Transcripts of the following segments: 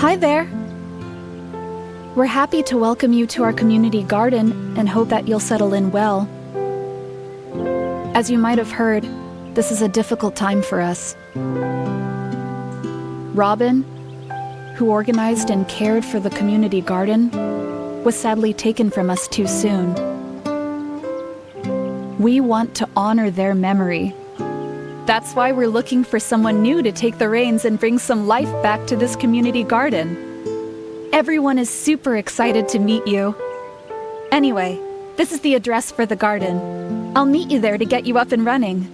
Hi there. We're happy to welcome you to our community garden and hope that you'll settle in well. As you might have heard, this is a difficult time for us. Robin, who organized and cared for the community garden, was sadly taken from us too soon. We want to honor their memory. That's why we're looking for someone new to take the reins and bring some life back to this community garden. Everyone is super excited to meet you. Anyway, this is the address for the garden. I'll meet you there to get you up and running.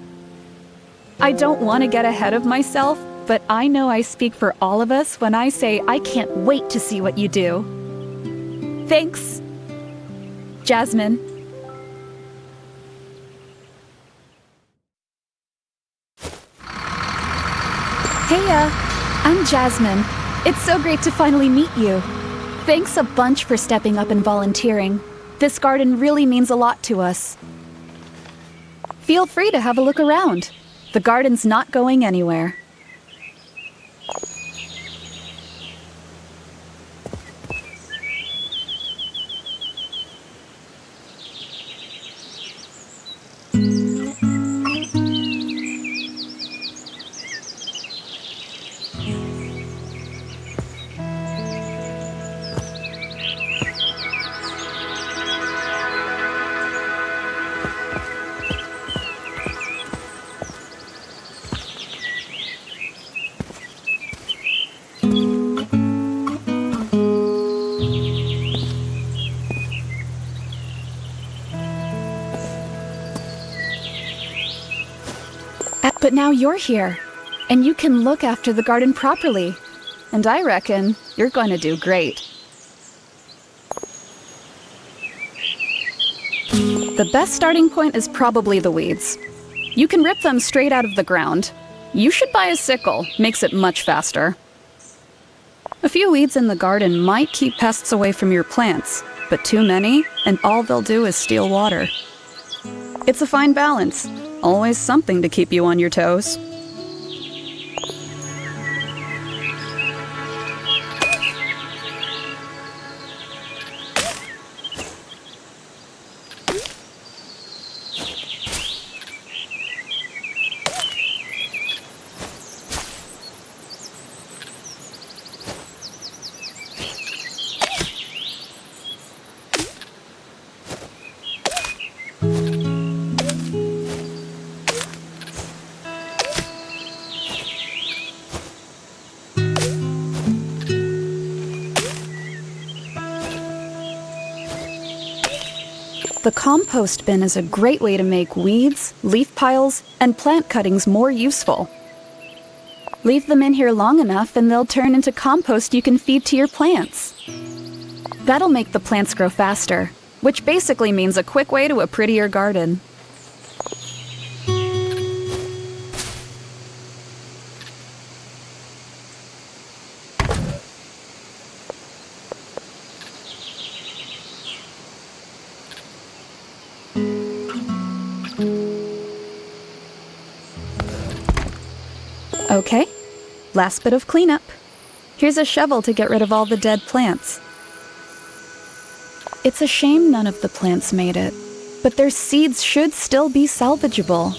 I don't want to get ahead of myself, but I know I speak for all of us when I say I can't wait to see what you do. Thanks, Jasmine. Heya, I'm Jasmine. It's so great to finally meet you. Thanks a bunch for stepping up and volunteering. This garden really means a lot to us. Feel free to have a look around. The garden's not going anywhere. But now you're here, and you can look after the garden properly. And I reckon you're going to do great. The best starting point is probably the weeds. You can rip them straight out of the ground. You should buy a sickle, makes it much faster. A few weeds in the garden might keep pests away from your plants, but too many, and all they'll do is steal water. It's a fine balance. Always something to keep you on your toes. The compost bin is a great way to make weeds, leaf piles, and plant cuttings more useful. Leave them in here long enough and they'll turn into compost you can feed to your plants. That'll make the plants grow faster, which basically means a quick way to a prettier garden. Okay, last bit of cleanup. Here's a shovel to get rid of all the dead plants. It's a shame none of the plants made it, but their seeds should still be salvageable.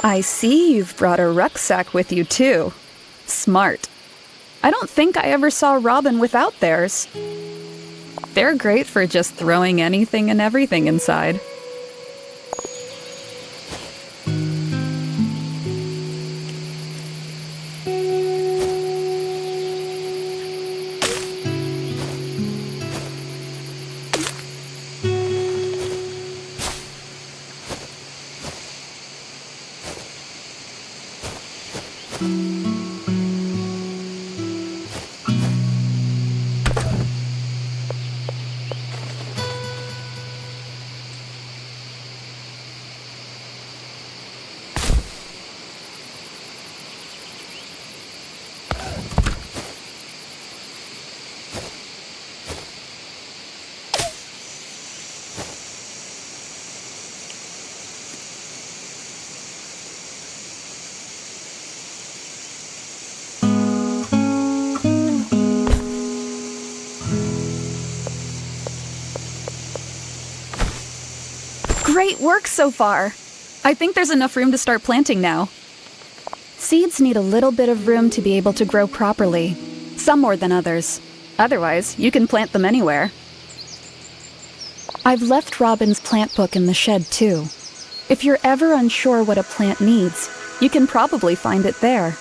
I see you've brought a rucksack with you too. Smart. I don't think I ever saw Robin without theirs. They're great for just throwing anything and everything inside. Great work so far! I think there's enough room to start planting now. Seeds need a little bit of room to be able to grow properly, some more than others. Otherwise, you can plant them anywhere. I've left Robin's plant book in the shed too. If you're ever unsure what a plant needs, you can probably find it there.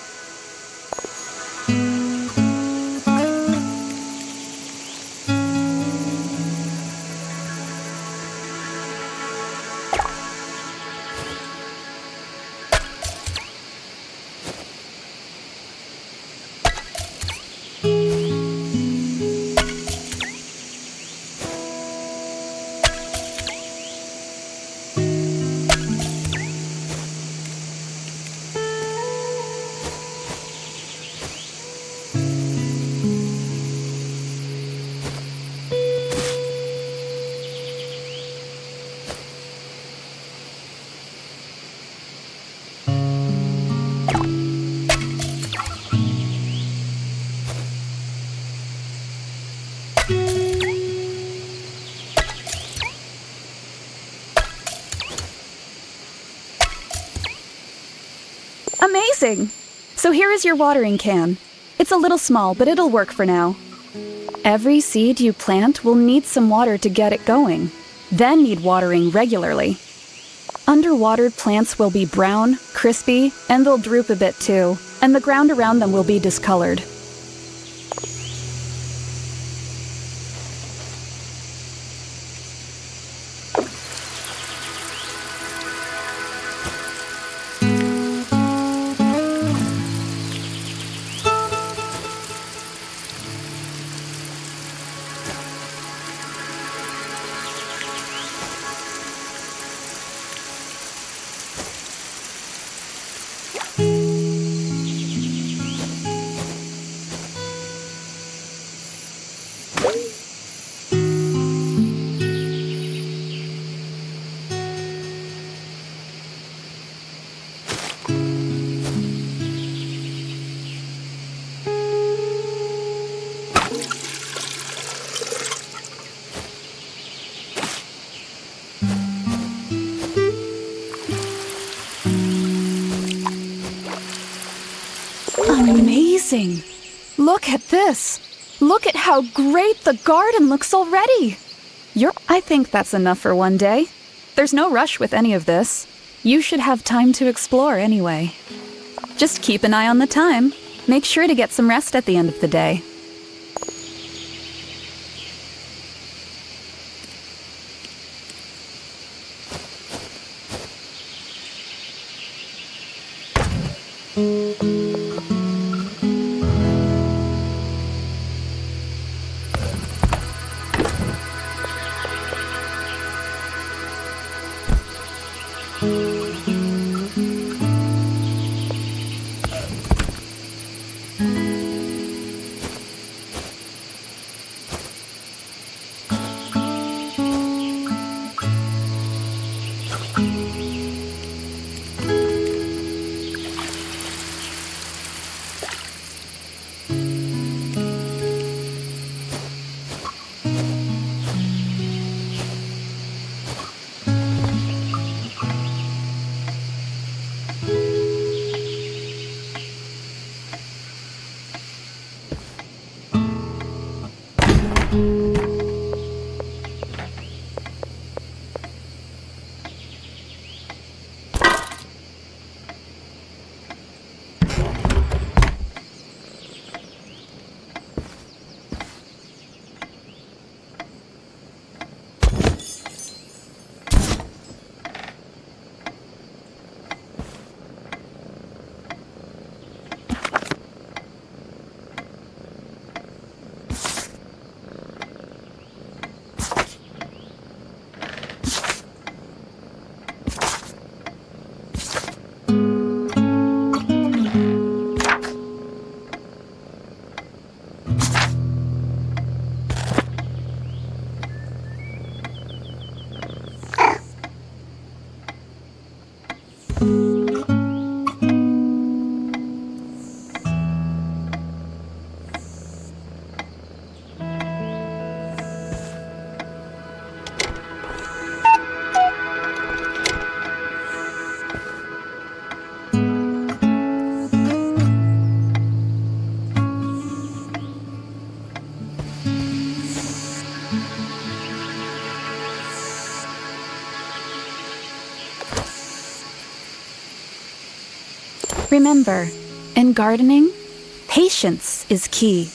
Amazing! So here is your watering can. It's a little small, but it'll work for now. Every seed you plant will need some water to get it going, then need watering regularly. Underwatered plants will be brown, crispy, and they'll droop a bit too, and the ground around them will be discolored. Amazing! Look at this! Look at how great the garden looks already! I think that's enough for one day. There's no rush with any of this. You should have time to explore anyway. Just keep an eye on the time. Make sure to get some rest at the end of the day. Remember, in gardening, patience is key.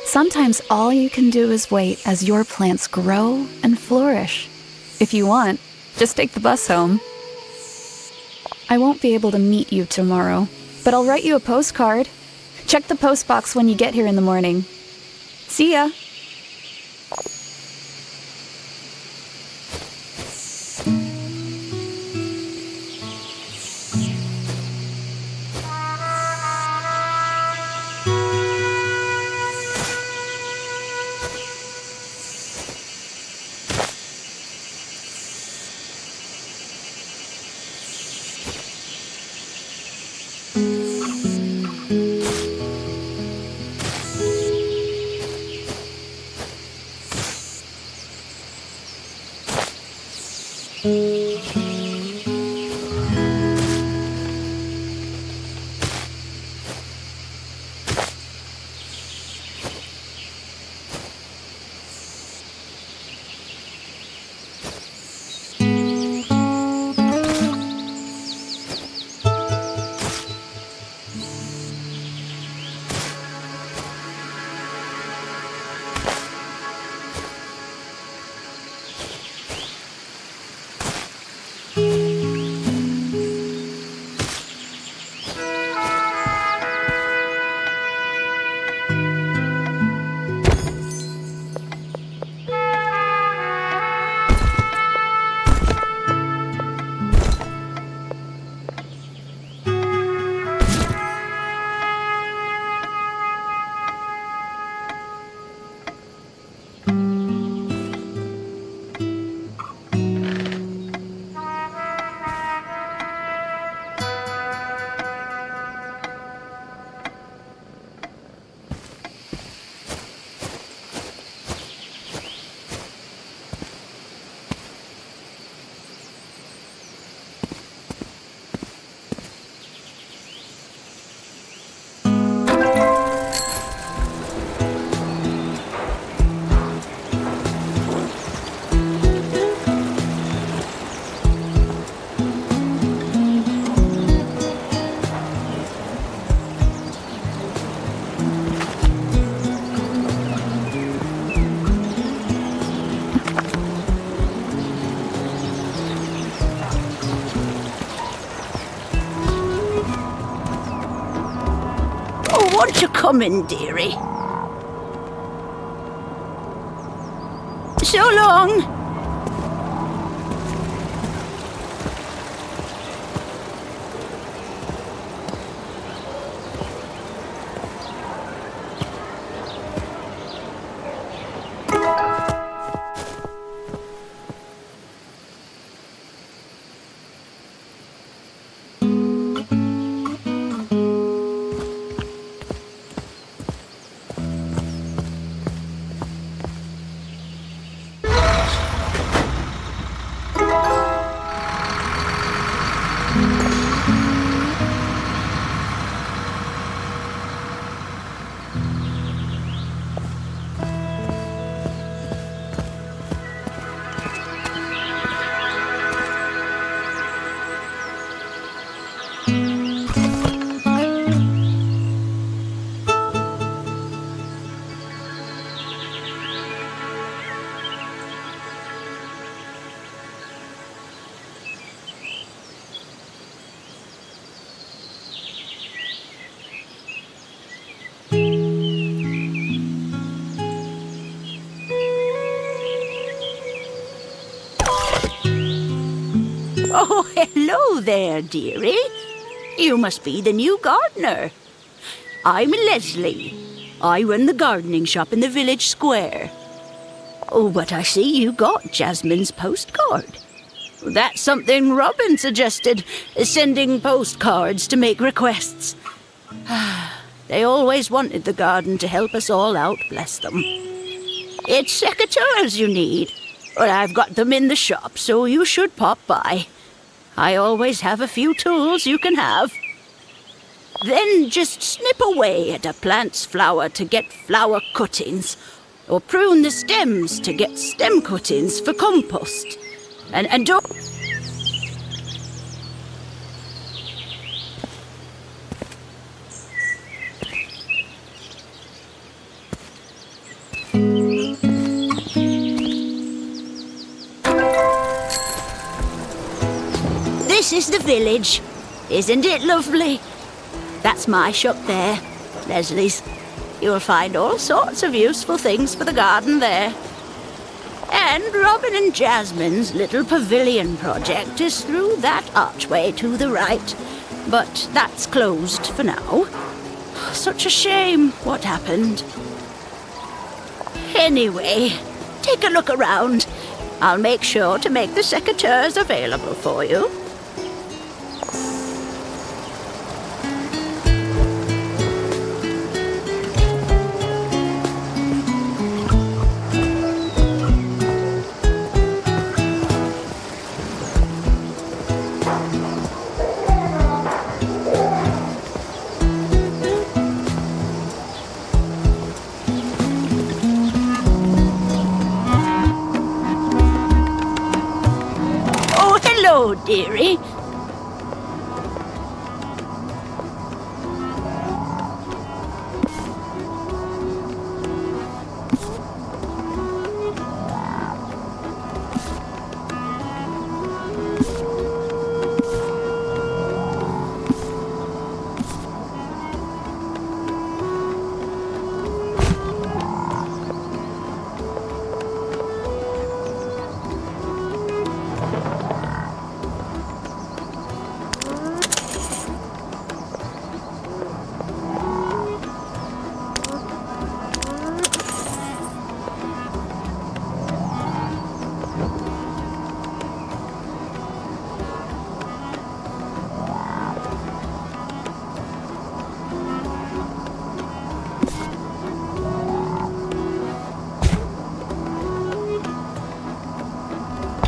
Sometimes all you can do is wait as your plants grow and flourish. If you want, just take the bus home. I won't be able to meet you tomorrow, but I'll write you a postcard. Check the postbox when you get here in the morning. See ya! Want you coming, dearie? So long. Oh, hello there, dearie. You must be the new gardener. I'm Leslie. I run the gardening shop in the village square. Oh, but I see you got Jasmine's postcard. That's something Robin suggested, sending postcards to make requests. They always wanted the garden to help us all out, bless them. It's secateurs you need. Well, I've got them in the shop, so you should pop by. I always have a few tools you can have. Then just snip away at a plant's flower to get flower cuttings, or prune the stems to get stem cuttings for compost. And don't... this is the village. Isn't it lovely? That's my shop there, Leslie's. You'll find all sorts of useful things for the garden there. And Robin and Jasmine's little pavilion project is through that archway to the right. But that's closed for now. Such a shame what happened. Anyway, take a look around. I'll make sure to make the secateurs available for you. Hello, dearie.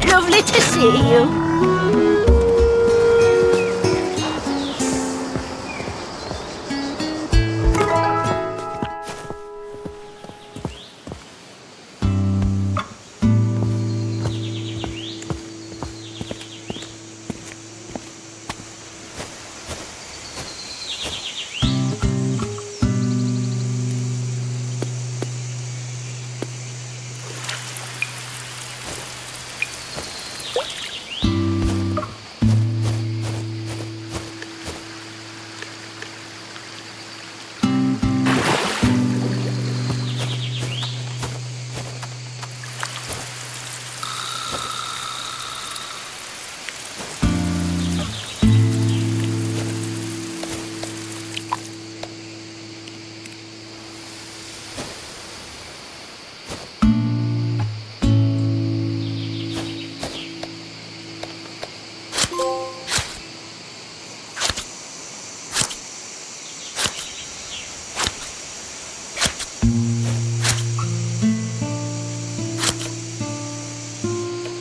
Lovely to see you.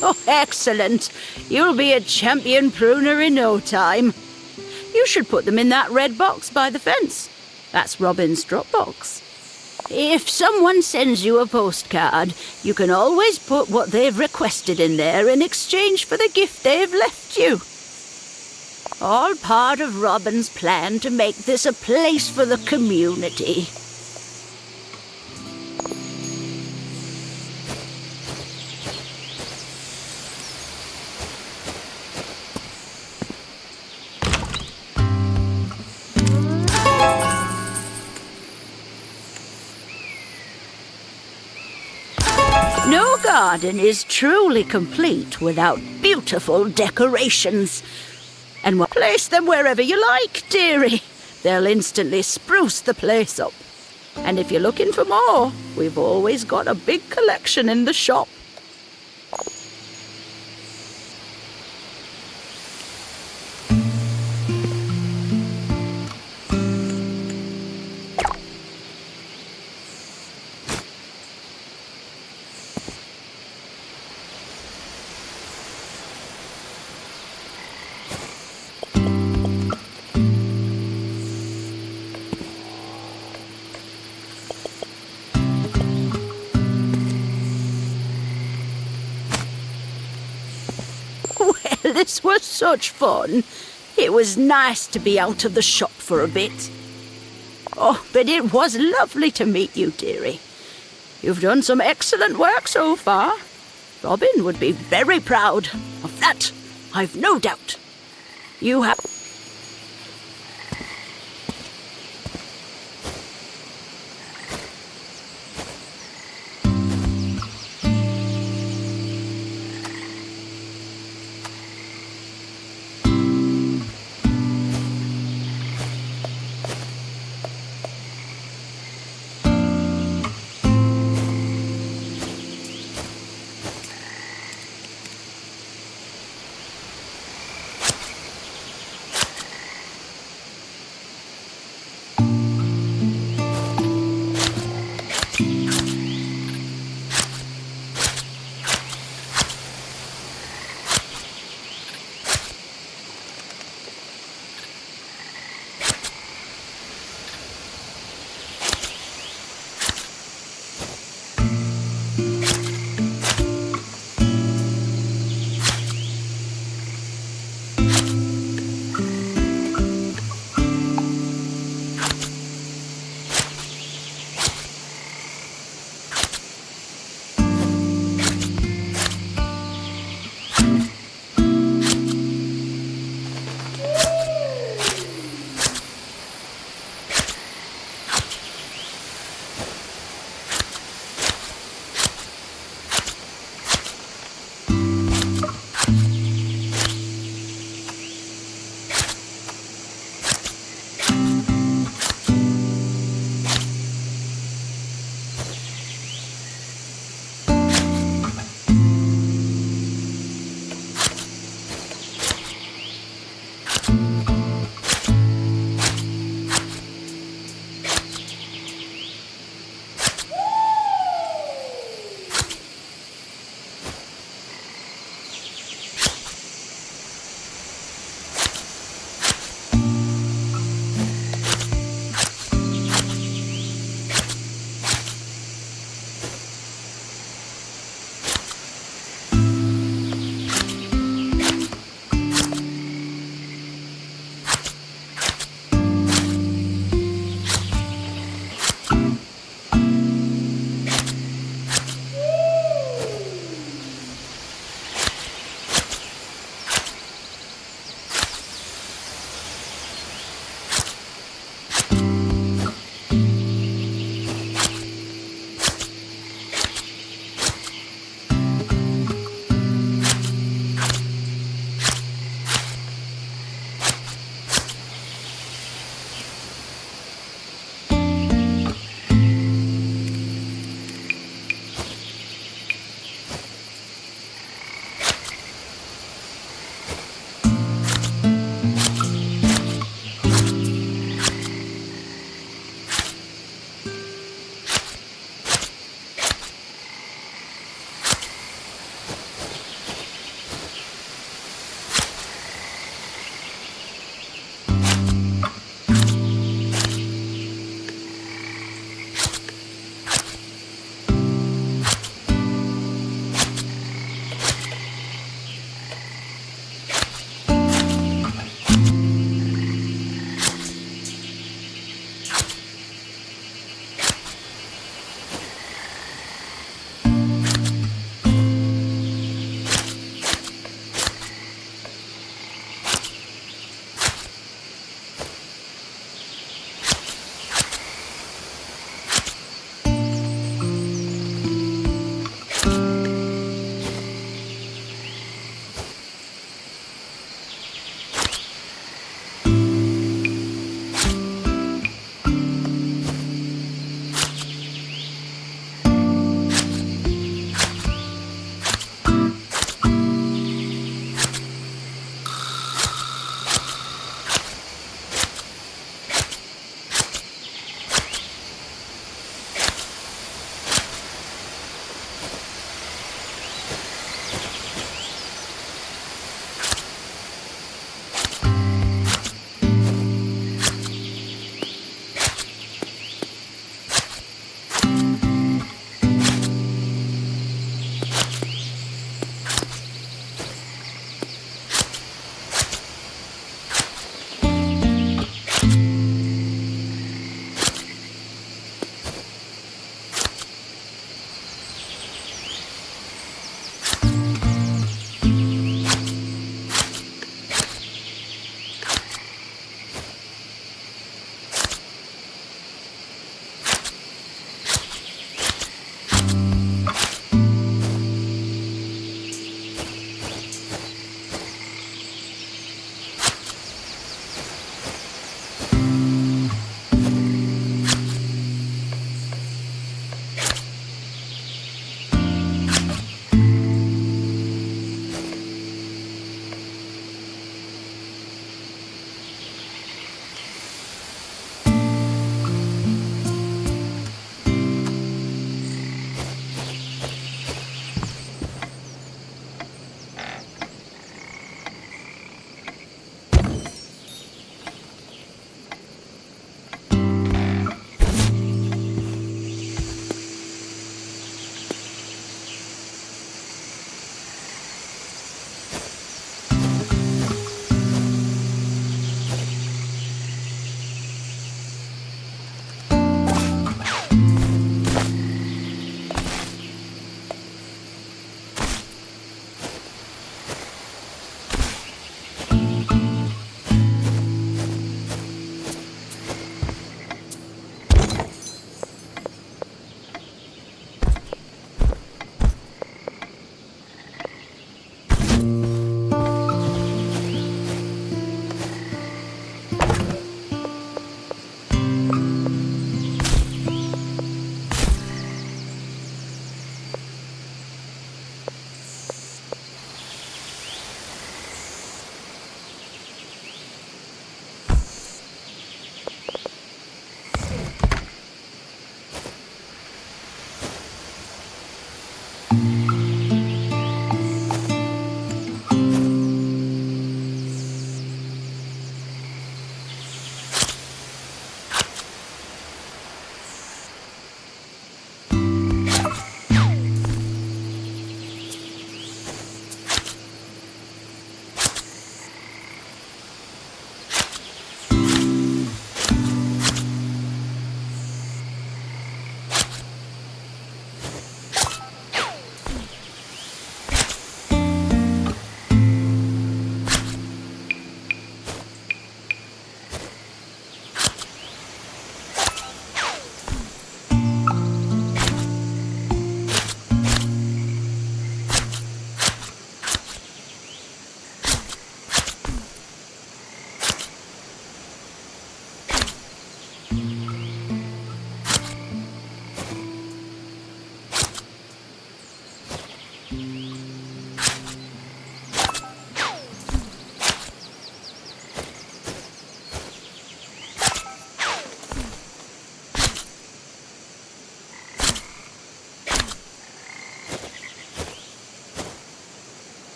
Oh, excellent. You'll be a champion pruner in no time. You should put them in that red box by the fence. That's Robin's drop box. If someone sends you a postcard, you can always put what they've requested in there in exchange for the gift they've left you. All part of Robin's plan to make this a place for the community. No garden is truly complete without beautiful decorations. And we'll place them wherever you like, dearie. They'll instantly spruce the place up. And if you're looking for more, we've always got a big collection in the shop. Well, this was such fun. It was nice to be out of the shop for a bit. Oh, but it was lovely to meet you, dearie. You've done some excellent work so far. Robin would be very proud. Of that, I've no doubt. You have.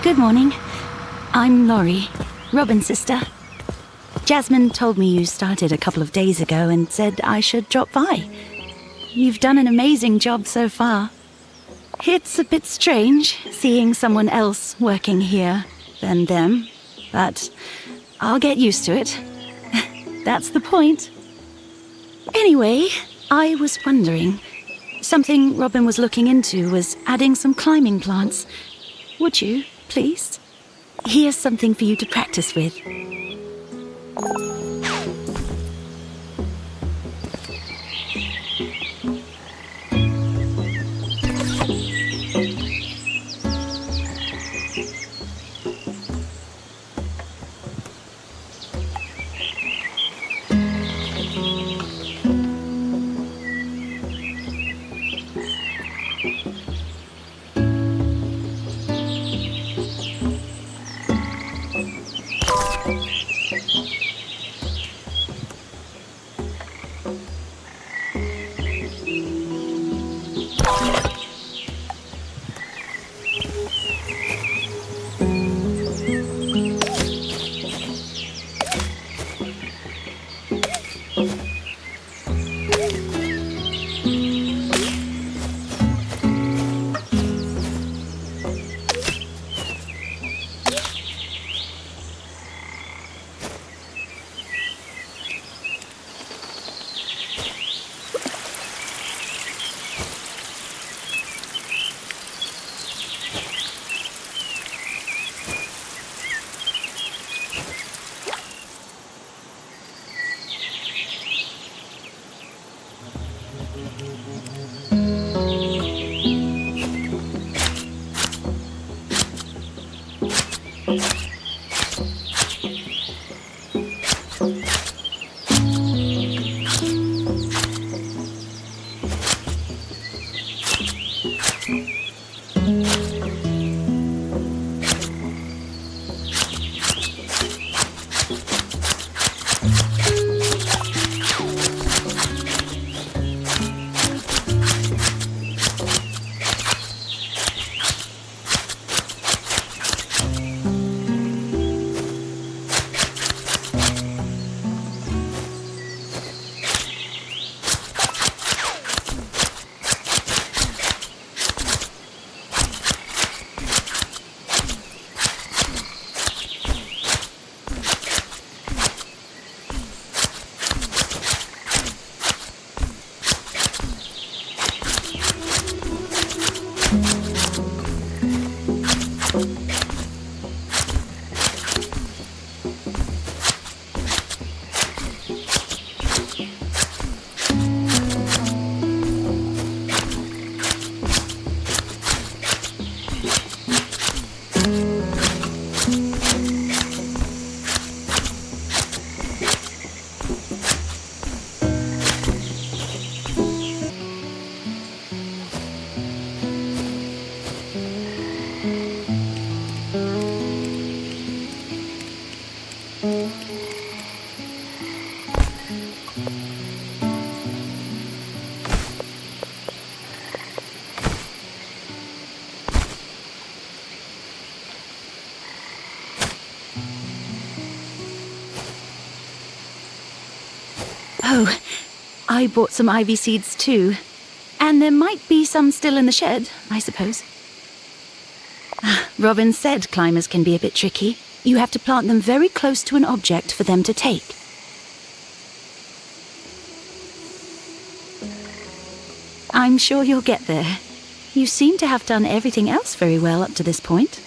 Good morning. I'm Laurie, Robin's sister. Jasmine told me you started a couple of days ago and said I should drop by. You've done an amazing job so far. It's a bit strange seeing someone else working here than them, but I'll get used to it. That's the point. Anyway, I was wondering, something Robin was looking into was adding some climbing plants. Would you, please? Here's something for you to practice with. Oh, I bought some ivy seeds too. And there might be some still in the shed, I suppose. Robin said climbers can be a bit tricky. You have to plant them very close to an object for them to take. I'm sure you'll get there. You seem to have done everything else very well up to this point.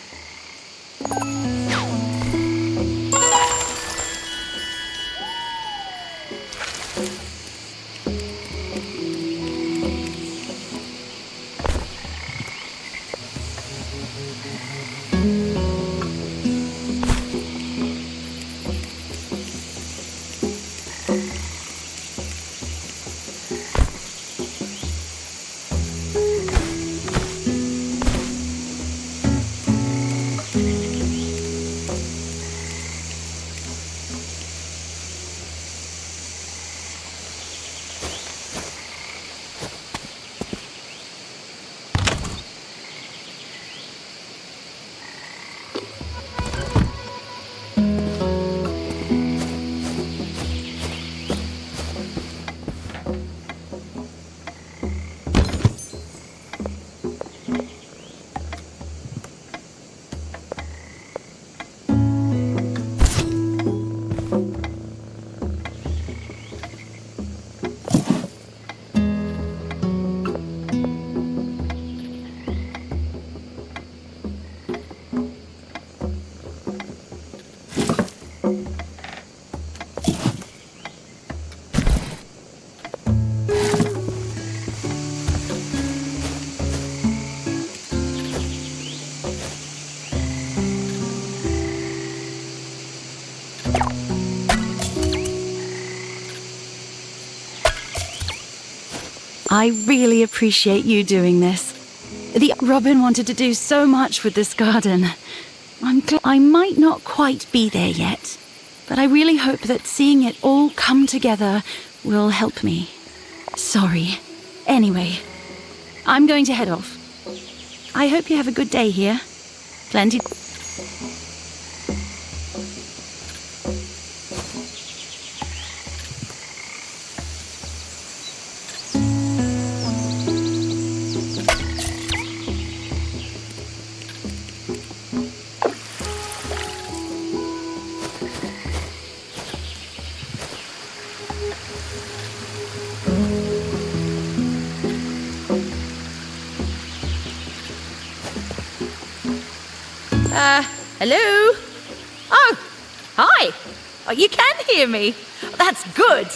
I really appreciate you doing this. Robin wanted to do so much with this garden. I might not quite be there yet, but I really hope that seeing it all come together will help me. Sorry. Anyway, I'm going to head off. I hope you have a good day here. Plenty. Hello? Oh, hi. Oh, you can hear me. That's good.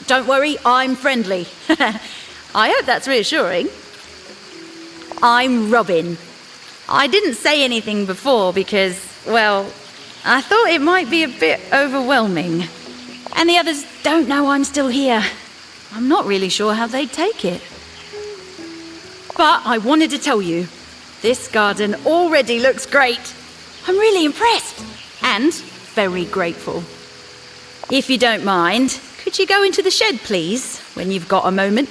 Don't worry, I'm friendly. I hope that's reassuring. I'm Robin. I didn't say anything before because, well, I thought it might be a bit overwhelming. And the others don't know I'm still here. I'm not really sure how they'd take it. But I wanted to tell you, this garden already looks great. I'm really impressed and very grateful. If you don't mind, could you go into the shed, please, when you've got a moment?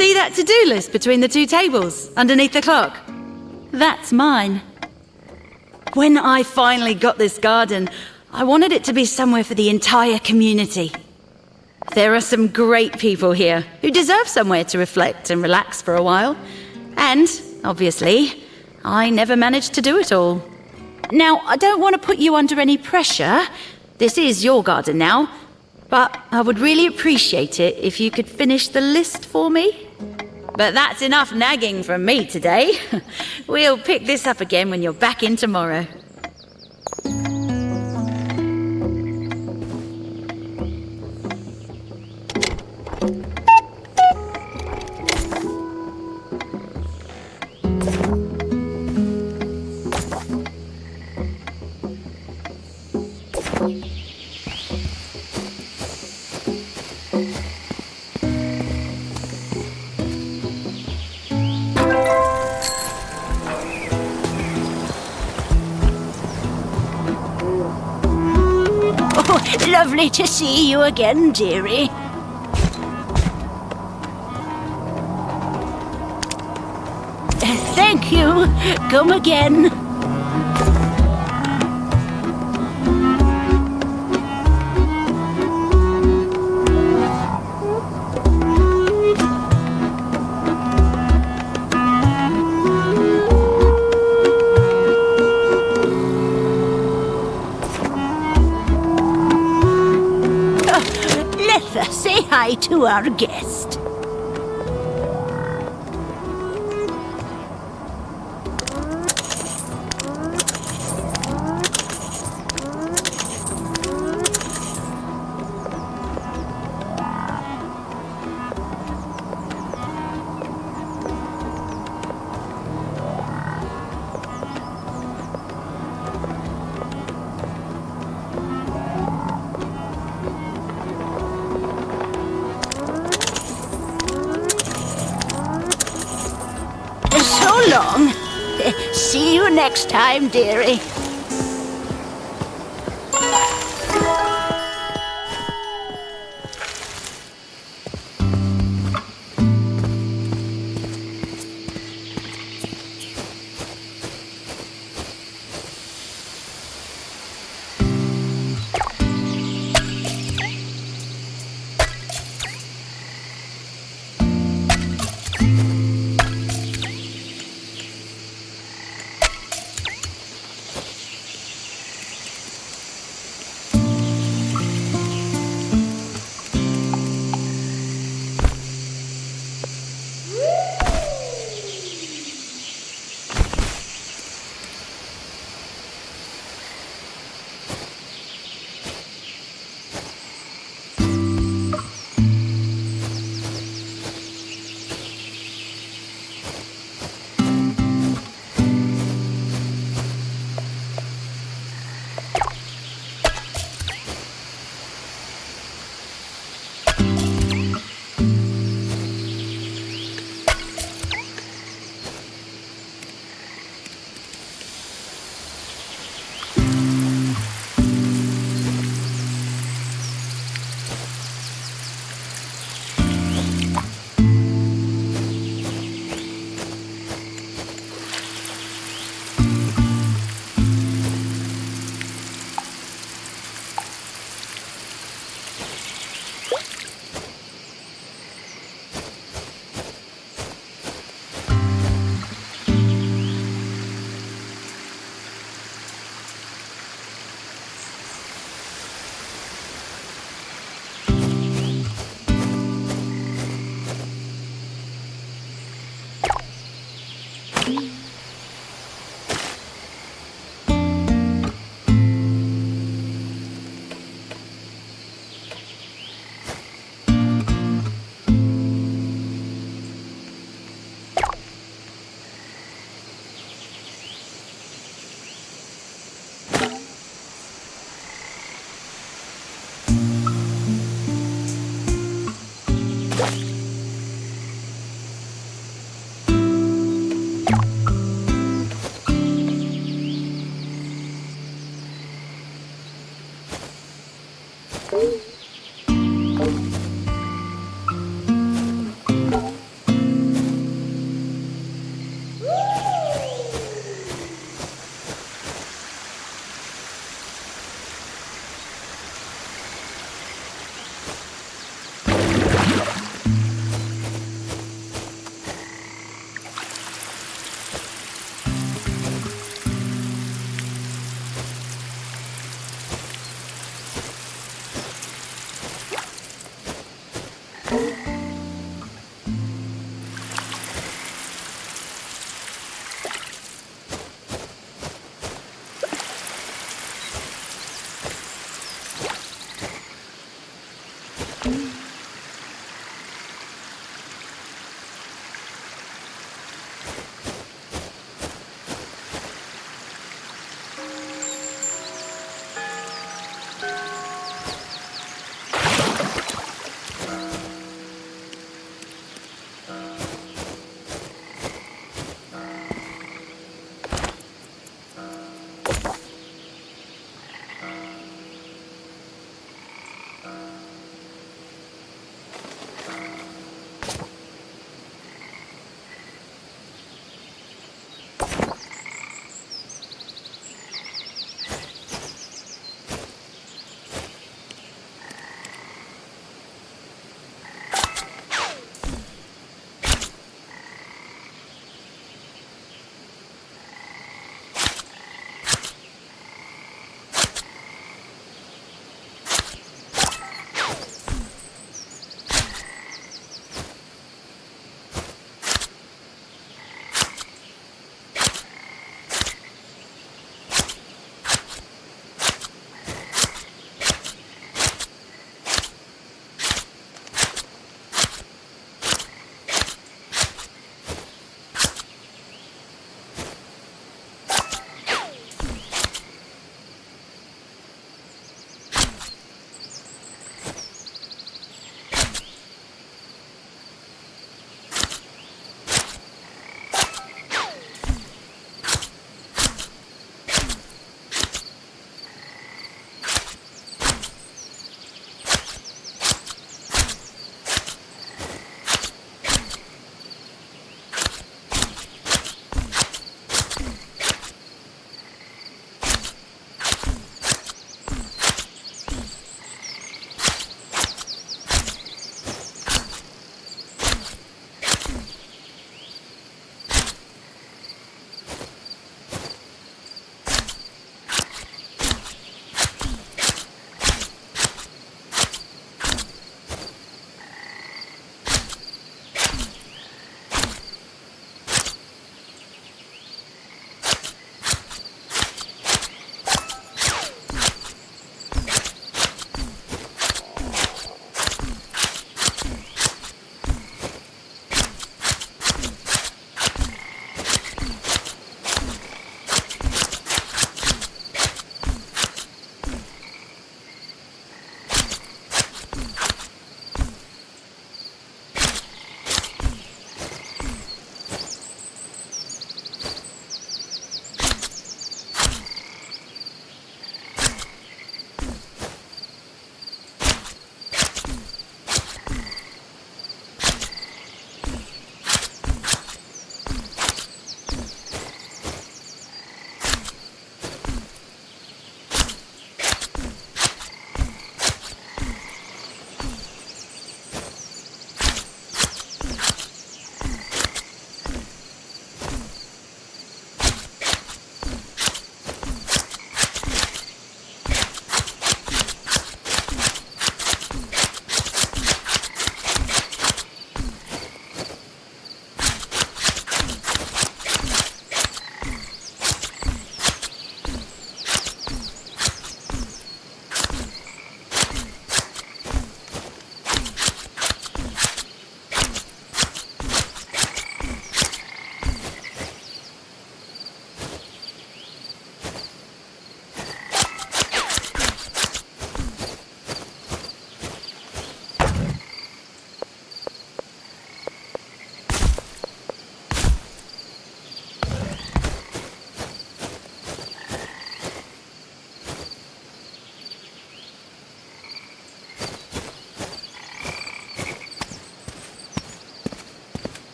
See that to-do list between the two tables, underneath the clock? That's mine. When I finally got this garden, I wanted it to be somewhere for the entire community. There are some great people here who deserve somewhere to reflect and relax for a while. And, obviously, I never managed to do it all. Now, I don't want to put you under any pressure. This is your garden now. But I would really appreciate it if you could finish the list for me. But that's enough nagging from me today. We'll pick this up again when you're back in tomorrow. Lovely to see you again, dearie. Thank you. Come again. Say hi to our guest. So long. See you next time, dearie.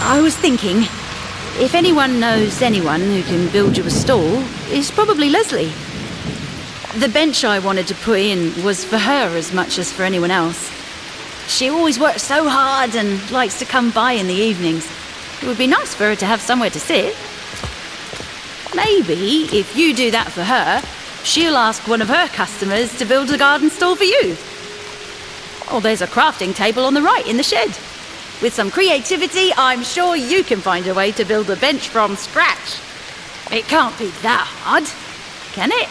I was thinking, if anyone knows anyone who can build you a stall, it's probably Leslie. The bench I wanted to put in was for her as much as for anyone else. She always works so hard and likes to come by in the evenings. It would be nice for her to have somewhere to sit. Maybe if you do that for her, she'll ask one of her customers to build a garden stall for you. Oh, there's a crafting table on the right in the shed. With some creativity, I'm sure you can find a way to build a bench from scratch. It can't be that hard, can it?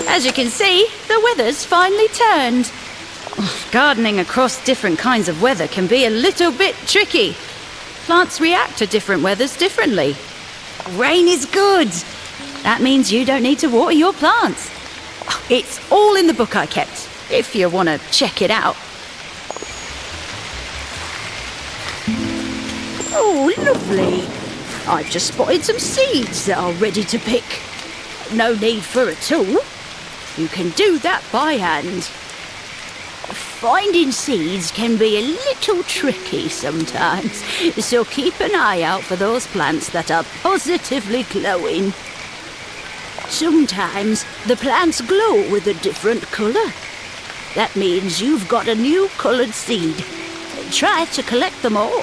As you can see, the weather's finally turned. Gardening across different kinds of weather can be a little bit tricky. Plants react to different weathers differently. Rain is good. That means you don't need to water your plants. It's all in the book I kept, if you want to check it out. Oh, lovely. I've just spotted some seeds that are ready to pick. No need for a tool. You can do that by hand. Finding seeds can be a little tricky sometimes, so keep an eye out for those plants that are positively glowing. Sometimes the plants glow with a different colour. That means you've got a new coloured seed. Try to collect them all.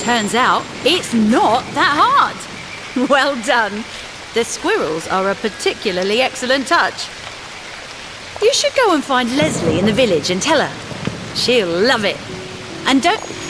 Turns out it's not that hard. Well done. The squirrels are a particularly excellent touch. You should go and find Leslie in the village and tell her. She'll love it. And don't...